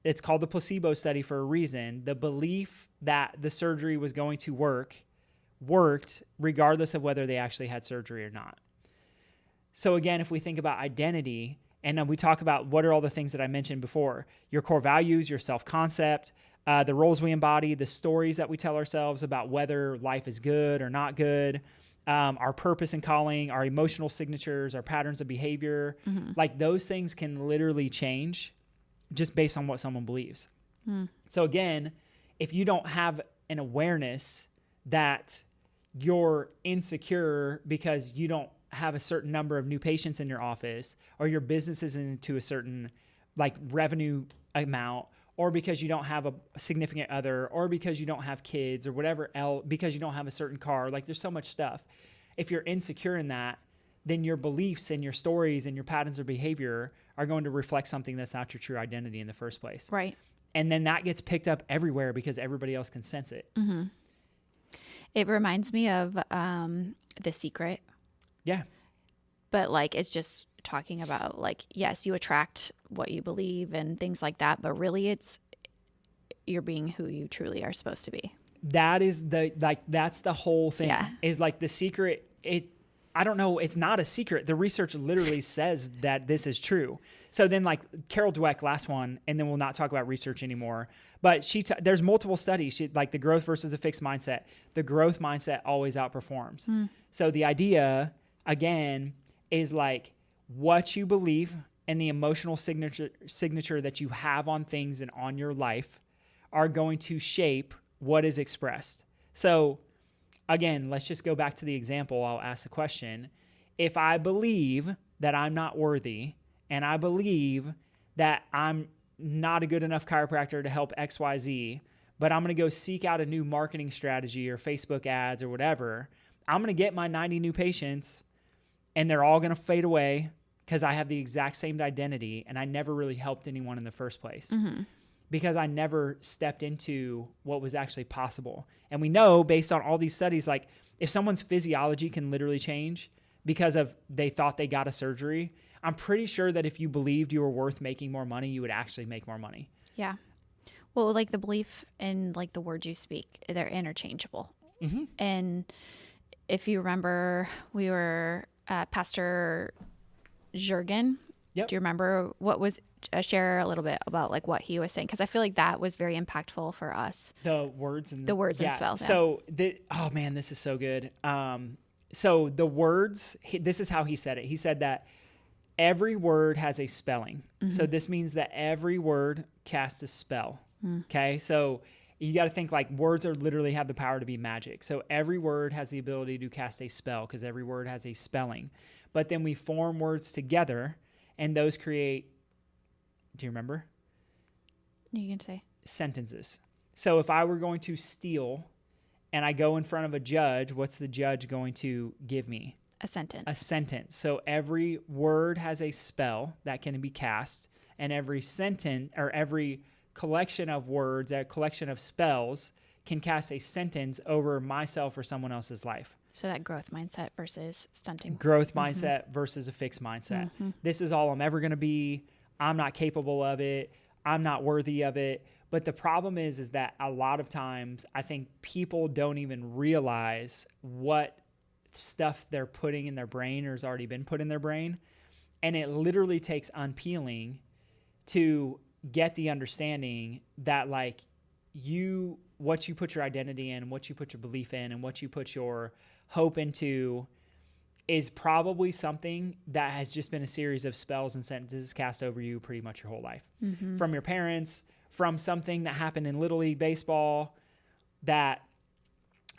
it's called the placebo study for a reason. The belief that the surgery was going to worked regardless of whether they actually had surgery or not. So again, if we think about identity, and then we talk about what are all the things that I mentioned before, your core values, your self-concept, the roles we embody, the stories that we tell ourselves about whether life is good or not good, our purpose and calling, our emotional signatures, our patterns of behavior, like those things can literally change just based on what someone believes. So again, if you don't have an awareness that you're insecure because you don't have a certain number of new patients in your office, or your business isn't into a certain like revenue amount, or because you don't have a significant other, or because you don't have kids or whatever else, because you don't have a certain car, like there's so much stuff. If you're insecure in that, then your beliefs and your stories and your patterns of behavior are going to reflect something that's not your true identity in the first place. Right. And then that gets picked up everywhere because everybody else can sense it. It reminds me of The Secret. Yeah. But like, it's just talking about like, yes, you attract what you believe and things like that, but really it's you're being who you truly are supposed to be. That is that's the whole thing. Yeah. Is like The Secret. I don't know. It's not a secret. The research literally says that this is true. So then like Carol Dweck, last one, and then we'll not talk about research anymore. But there's multiple studies. Like the growth versus the fixed mindset. The growth mindset always outperforms. So the idea, again, is like what you believe and the emotional signature that you have on things and on your life are going to shape what is expressed. So again, let's just go back to the example. I'll ask the question. If I believe that I'm not worthy and I believe that I'm not a good enough chiropractor to help XYZ, but I'm going to go seek out a new marketing strategy or Facebook ads or whatever. I'm going to get my 90 new patients and they're all going to fade away because I have the exact same identity and I never really helped anyone in the first place because I never stepped into what was actually possible. And we know based on all these studies, like if someone's physiology can literally change because of they thought they got a surgery, I'm pretty sure that if you believed you were worth making more money, you would actually make more money. Yeah. Well, like the belief in like the words you speak, they're interchangeable. And if you remember, we were Pastor Jurgen. Yep. Do you remember what was share a little bit about like what he was saying? Because I feel like that was very impactful for us. The words and and spells. Yeah. So oh man, this is so good. So the words, this is how he said it. He said that every word has a spelling. So this means that every word casts a spell. Okay. So you got to think like words are literally have the power to be magic. So every word has the ability to cast a spell because every word has a spelling. But then we form words together and those create, do you remember? You can say. Sentences. So if I were going to steal and I go in front of a judge, what's the judge going to give me? A sentence. A sentence. So every word has a spell that can be cast, and every sentence or every collection of words, a collection of spells can cast a sentence over myself or someone else's life. So that growth mindset versus stunting. Growth mindset versus a fixed mindset. This is all I'm ever going to be. I'm not capable of it. I'm not worthy of it. But the problem is that a lot of times I think people don't even realize what stuff they're putting in their brain or has already been put in their brain. And it literally takes unpeeling to get the understanding that like what you put your identity in, what you put your belief in, and what you put your hope into is probably something that has just been a series of spells and sentences cast over you pretty much your whole life. From your parents, from something that happened in Little League baseball that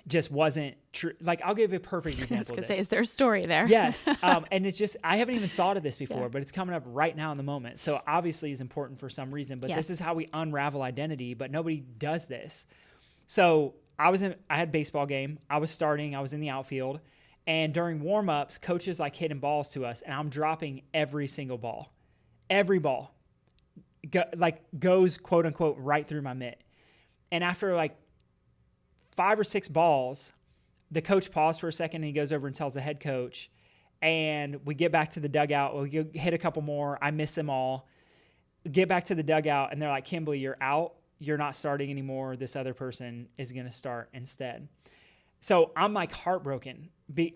just wasn't true. Like, I'll give you a perfect example. I was going of to this. say, is there a story there? Yes. And it's just, I haven't even thought of this before, but it's coming up right now in the moment. So obviously it's important for some reason, but this is how we unravel identity, but nobody does this. So I had baseball game. I was starting, I was in the outfield, and during warm-ups, coaches like hitting balls to us, and I'm dropping every single ball. Every ball goes quote unquote right through my mitt. And after like 5 or 6 balls, the coach paused for a second and he goes over and tells the head coach, and we get back to the dugout. We hit a couple more. I miss them all. Get back to the dugout and they're like, Kimberly, you're out. You're not starting anymore. This other person is going to start instead. So I'm like heartbroken.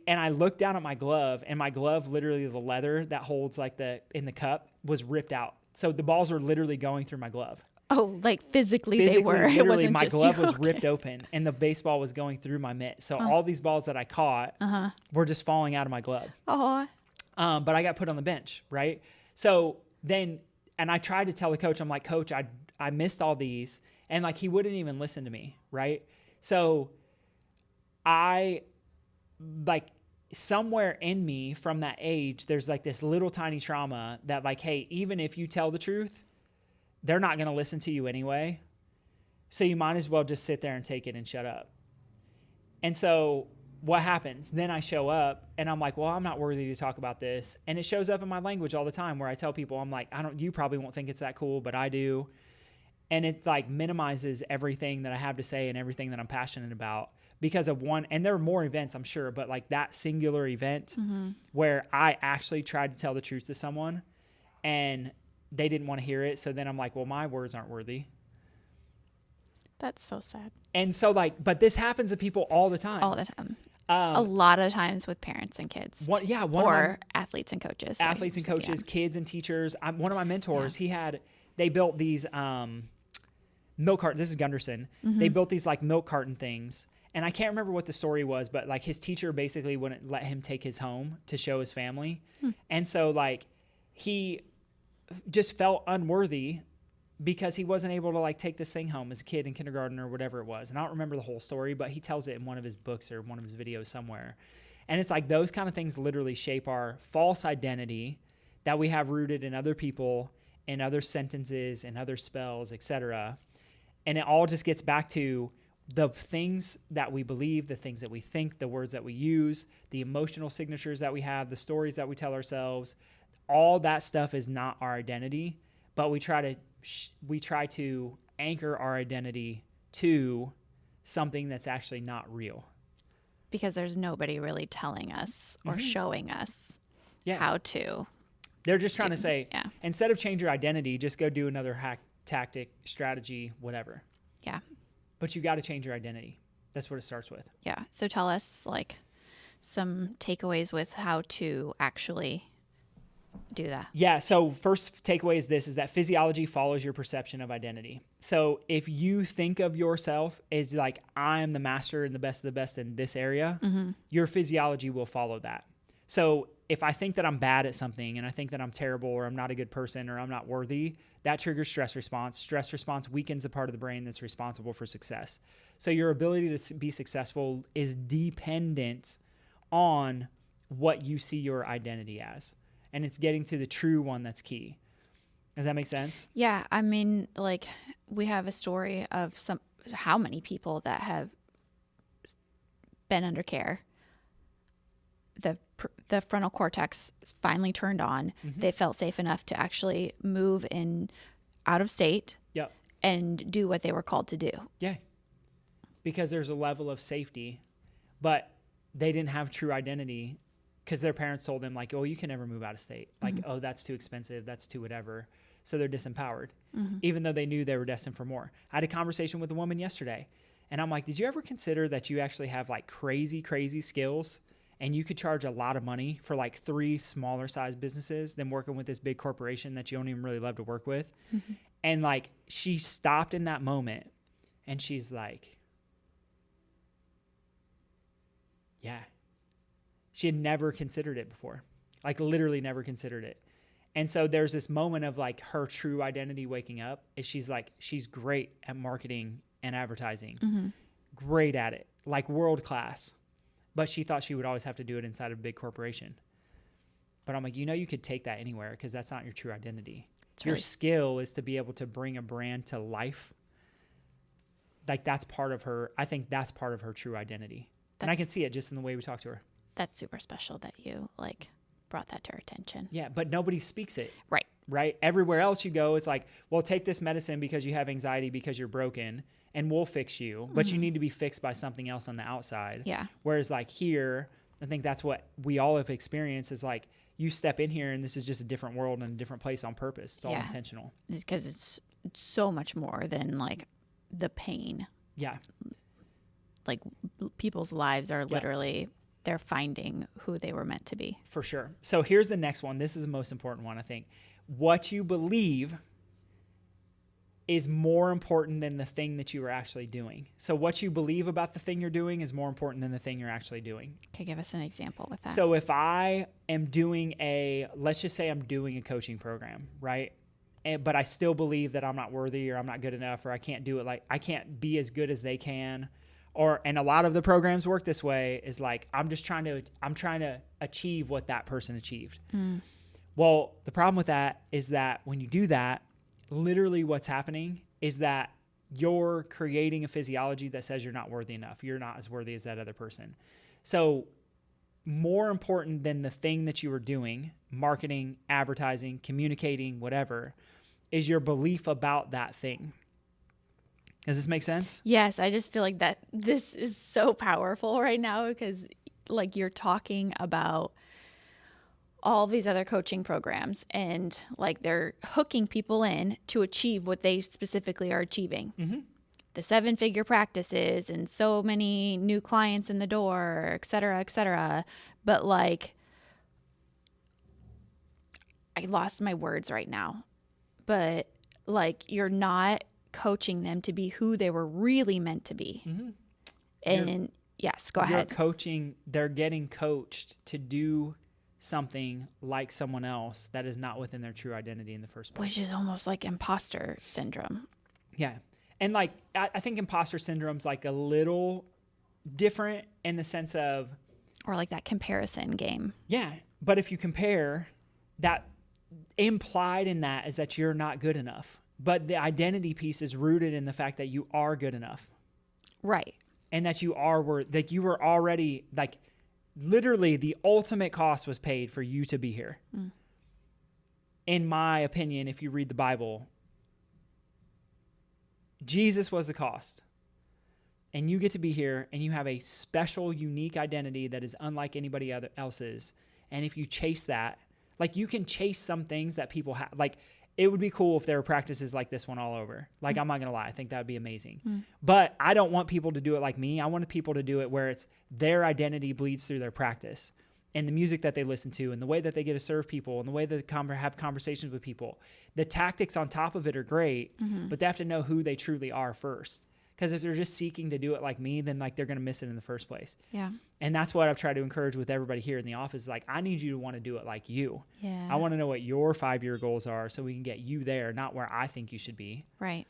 And I look down at my glove, and my glove, literally the leather that holds like in the cup, was ripped out. So the balls are literally going through my glove. Oh, like physically they were. It wasn't my just glove you. was ripped open, and the baseball was going through my mitt. So all these balls that I caught were just falling out of my glove. But I got put on the bench, right? So then, and I tried to tell the coach, I'm like, Coach, I missed all these, and like he wouldn't even listen to me, right? So I like somewhere in me from that age, there's like this little tiny trauma that like, hey, even if you tell the truth, they're not going to listen to you anyway. So you might as well just sit there and take it and shut up. And so what happens? Then I show up and I'm like, well, I'm not worthy to talk about this. And it shows up in my language all the time where I tell people, I'm like, you probably won't think it's that cool, but I do. And it like minimizes everything that I have to say and everything that I'm passionate about because of one. And there are more events, I'm sure, but like that singular event where I actually tried to tell the truth to someone and they didn't want to hear it. So then I'm like, well, my words aren't worthy. That's so sad. And so like, but this happens to people all the time. All the time. A lot of times with parents and kids. Or athletes and coaches. Athletes and coaches, kids and teachers. One of my mentors, they built these milk carton. This is Gunderson. They built these like milk carton things. And I can't remember what the story was, but like his teacher basically wouldn't let him take his home to show his family. And so like he just felt unworthy because he wasn't able to like take this thing home as a kid in kindergarten or whatever it was. And I don't remember the whole story, but he tells it in one of his books or one of his videos somewhere. And it's like those kind of things literally shape our false identity that we have rooted in other people and other sentences and other spells, etc. And it all just gets back to the things that we believe, the things that we think, the words that we use, the emotional signatures that we have, the stories that we tell ourselves. All that stuff is not our identity, but we try to anchor our identity to something that's actually not real. Because there's nobody really telling us or showing us how to. They're just trying to say, instead of change your identity, just go do another hack, tactic, strategy, whatever. Yeah. But you got to change your identity. That's what it starts with. Yeah. So tell us like some takeaways with how to actually do that. Yeah. So first takeaway is that physiology follows your perception of identity. So if you think of yourself as like, I'm the master and the best of the best in this area, your physiology will follow that. So if I think that I'm bad at something and I think that I'm terrible or I'm not a good person or I'm not worthy, that triggers stress response. Stress response weakens the part of the brain that's responsible for success. So your ability to be successful is dependent on what you see your identity as. And it's getting to the true one that's key. Does that make sense? Yeah. I mean, like we have a story of how many people that have been under care. The frontal cortex is finally turned on. They felt safe enough to actually move out of state and do what they were called to do. Yeah. Because there's a level of safety, but they didn't have true identity because their parents told them like, oh, you can never move out of state. Like, oh, that's too expensive. That's too whatever. So they're disempowered, even though they knew they were destined for more. I had a conversation with a woman yesterday and I'm like, did you ever consider that you actually have like crazy, crazy skills and you could charge a lot of money for like 3 smaller size businesses than working with this big corporation that you don't even really love to work with? And like, she stopped in that moment and she's like, yeah, she had never considered it before, like literally never considered it. And so there's this moment of like her true identity waking up is she's like, she's great at marketing and advertising, great at it, like world class. But she thought she would always have to do it inside of a big corporation. But I'm like, you could take that anywhere because that's not your true identity. Your skill is to be able to bring a brand to life. Like that's part of her. I think that's part of her true identity. And I can see it just in the way we talk to her. That's super special that you like brought that to her attention. Yeah, but nobody speaks it. Right. Everywhere else you go, it's like, well, take this medicine because you have anxiety because you're broken and we'll fix you. But you need to be fixed by something else on the outside. Yeah. Whereas like here, I think that's what we all have experienced is like you step in here and this is just a different world and a different place on purpose. It's all intentional. Because it's so much more than like the pain. Yeah. Like people's lives are literally, they're finding who they were meant to be. For sure. So here's the next one. This is the most important one, I think. What you believe is more important than the thing that you are actually doing. So what you believe about the thing you're doing is more important than the thing you're actually doing. Okay, give us an example with that. So if I am doing let's just say I'm doing a coaching program, right? But I still believe that I'm not worthy or I'm not good enough or I can't do it like I can't be as good as they can. And a lot of the programs work this way is like, I'm trying to achieve what that person achieved. Well, the problem with that is that when you do that, literally what's happening is that you're creating a physiology that says you're not worthy enough. You're not as worthy as that other person. So more important than the thing that you were doing, marketing, advertising, communicating, whatever, is your belief about that thing. Does this make sense? Yes, I just feel like that this is so powerful right now because like you're talking about all these other coaching programs and like they're hooking people in to achieve what they specifically are achieving. The 7-figure practices and so many new clients in the door, et cetera, et cetera. But like, I lost my words right now, but like you're not coaching them to be who they were really meant to be. And yes, go ahead. They're getting coached to do something like someone else that is not within their true identity in the first place. Which is almost like imposter syndrome. Yeah. And like, I think imposter syndrome's like a little different in the sense of... Or like that comparison game. Yeah. But if you compare that, implied in that is that you're not good enough. But the identity piece is rooted in the fact that you are good enough. Right. And that you were already, like, literally the ultimate cost was paid for you to be here. In my opinion, if you read the Bible, Jesus was the cost. And you get to be here, and you have a special, unique identity that is unlike anybody else's. And if you chase that, like, you can chase some things that people have. Like, it would be cool if there were practices like this one all over. Like, I'm not going to lie. I think that would be amazing. But I don't want people to do it like me. I want people to do it where it's their identity bleeds through their practice and the music that they listen to and the way that they get to serve people and the way that they have conversations with people. The tactics on top of it are great, but they have to know who they truly are first. Because if they're just seeking to do it like me, then, like, they're going to miss it in the first place. Yeah. And that's what I've tried to encourage with everybody here in the office. Like, I need you to want to do it like you. Yeah. I want to know what your 5-year goals are so we can get you there, not where I think you should be. Right.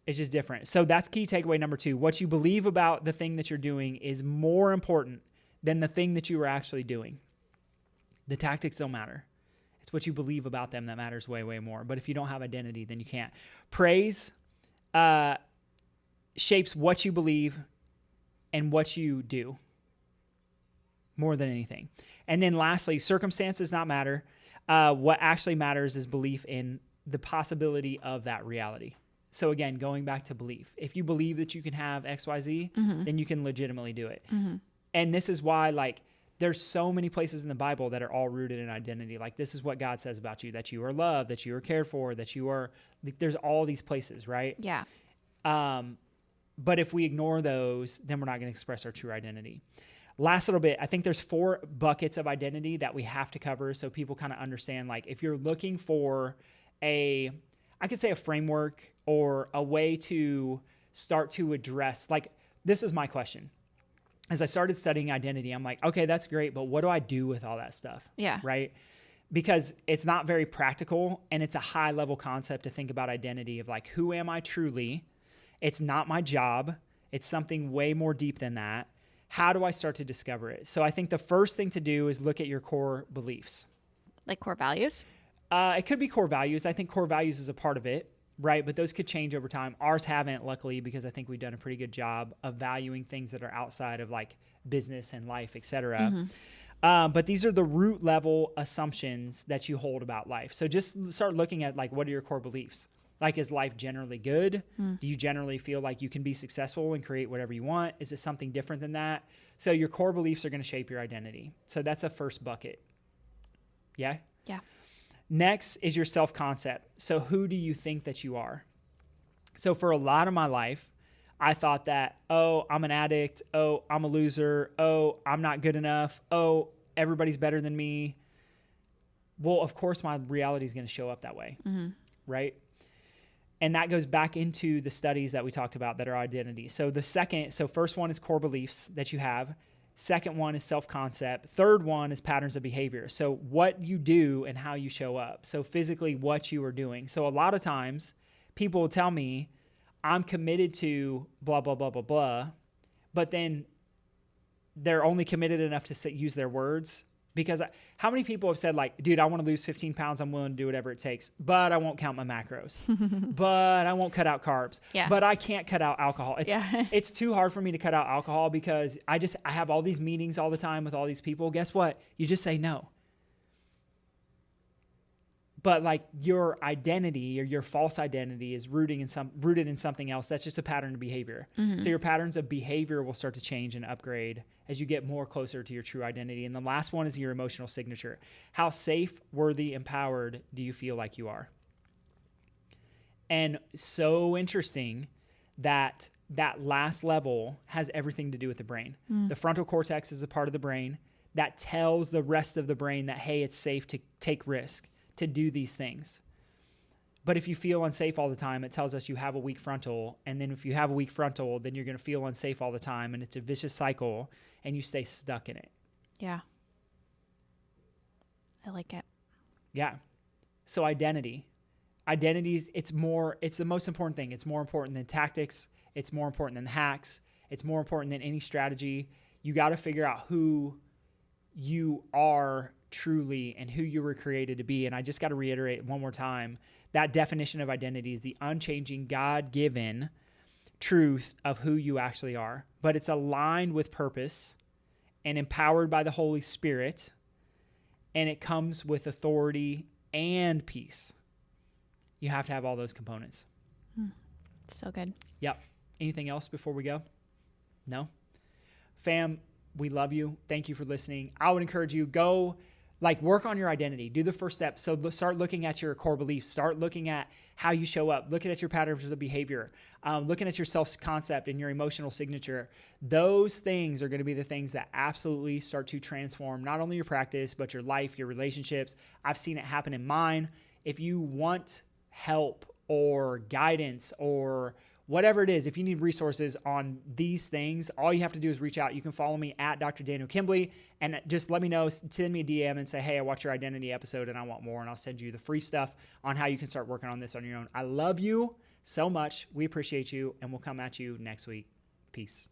It's just different. So that's key takeaway number 2. What you believe about the thing that you're doing is more important than the thing that you were actually doing. The tactics don't matter. It's what you believe about them that matters way, way more. But if you don't have identity, then you can't. Praise shapes what you believe and what you do more than anything. And then lastly, circumstances not matter. What actually matters is belief in the possibility of that reality. So again, going back to belief. If you believe that you can have XYZ, then you can legitimately do it. And this is why, like, there's so many places in the Bible that are all rooted in identity. Like, this is what God says about you, that you are loved, that you are cared for, that you are, like, there's all these places, right? Yeah. But if we ignore those, then we're not going to express our true identity. Last little bit, I think there's 4 buckets of identity that we have to cover so people kind of understand, like, if you're looking for I could say a framework or a way to start to address, like, this was my question. As I started studying identity, I'm like, okay, that's great, but what do I do with all that stuff? Yeah. Right? Because it's not very practical, and it's a high level concept to think about identity of, like, who am I truly? It's not my job. It's something way more deep than that. How do I start to discover it? So I think the first thing to do is look at your core beliefs. Like core values? It could be core values. I think core values is a part of it, right? But those could change over time. Ours haven't, luckily, because I think we've done a pretty good job of valuing things that are outside of, like, business and life, et cetera. But these are the root level assumptions that you hold about life. So just start looking at, like, what are your core beliefs? Like, is life generally good? Do you generally feel like you can be successful and create whatever you want? Is it something different than that? So your core beliefs are going to shape your identity. So that's a first bucket. Yeah? Yeah. Next is your self-concept. So who do you think that you are? So for a lot of my life, I thought that, oh, I'm an addict. Oh, I'm a loser. Oh, I'm not good enough. Oh, everybody's better than me. Well, of course, my reality is going to show up that way, right? And that goes back into the studies that we talked about that are identity. So first one is core beliefs that you have. Second one is self-concept. Third one is patterns of behavior. So what you do and how you show up. So physically what you are doing. So a lot of times people will tell me, I'm committed to blah, blah, blah, blah, blah. But then they're only committed enough to use their words. Because how many people have said, like, dude, I want to lose 15 pounds. I'm willing to do whatever it takes, but I won't count my macros, but I won't cut out carbs, but I can't cut out alcohol. It's too hard for me to cut out alcohol because I have all these meetings all the time with all these people. Guess what? You just say no. But, like, your identity or your false identity is rooted in something else. That's just a pattern of behavior. So your patterns of behavior will start to change and upgrade as you get more closer to your true identity. And the last one is your emotional signature. How safe, worthy, empowered do you feel like you are? And so interesting that last level has everything to do with the brain. The frontal cortex is a part of the brain that tells the rest of the brain that, hey, it's safe to take risk, to do these things. But if you feel unsafe all the time, it tells us you have a weak frontal. And then if you have a weak frontal, then you're going to feel unsafe all the time. And it's a vicious cycle and you stay stuck in it. Yeah. I like it. Yeah. So identity, it's the most important thing. It's more important than tactics. It's more important than hacks. It's more important than any strategy. You got to figure out who you are truly and who you were created to be. And I just got to reiterate one more time, that definition of identity is the unchanging, God-given truth of who you actually are. But it's aligned with purpose and empowered by the Holy Spirit. And it comes with authority and peace. You have to have all those components. So good. Yep. Anything else before we go? No? Fam, we love you. Thank you for listening. I would encourage you, go work on your identity. Do the first step. So start looking at your core beliefs. Start looking at how you show up. Looking at your patterns of behavior. Looking at your self-concept and your emotional signature. Those things are going to be the things that absolutely start to transform not only your practice, but your life, your relationships. I've seen it happen in mine. If you want help or guidance or whatever it is, if you need resources on these things, all you have to do is reach out. You can follow me at Dr. Daniel Kimbley and just let me know, send me a DM and say, hey, I watched your identity episode and I want more. And I'll send you the free stuff on how you can start working on this on your own. I love you so much. We appreciate you and we'll come at you next week. Peace.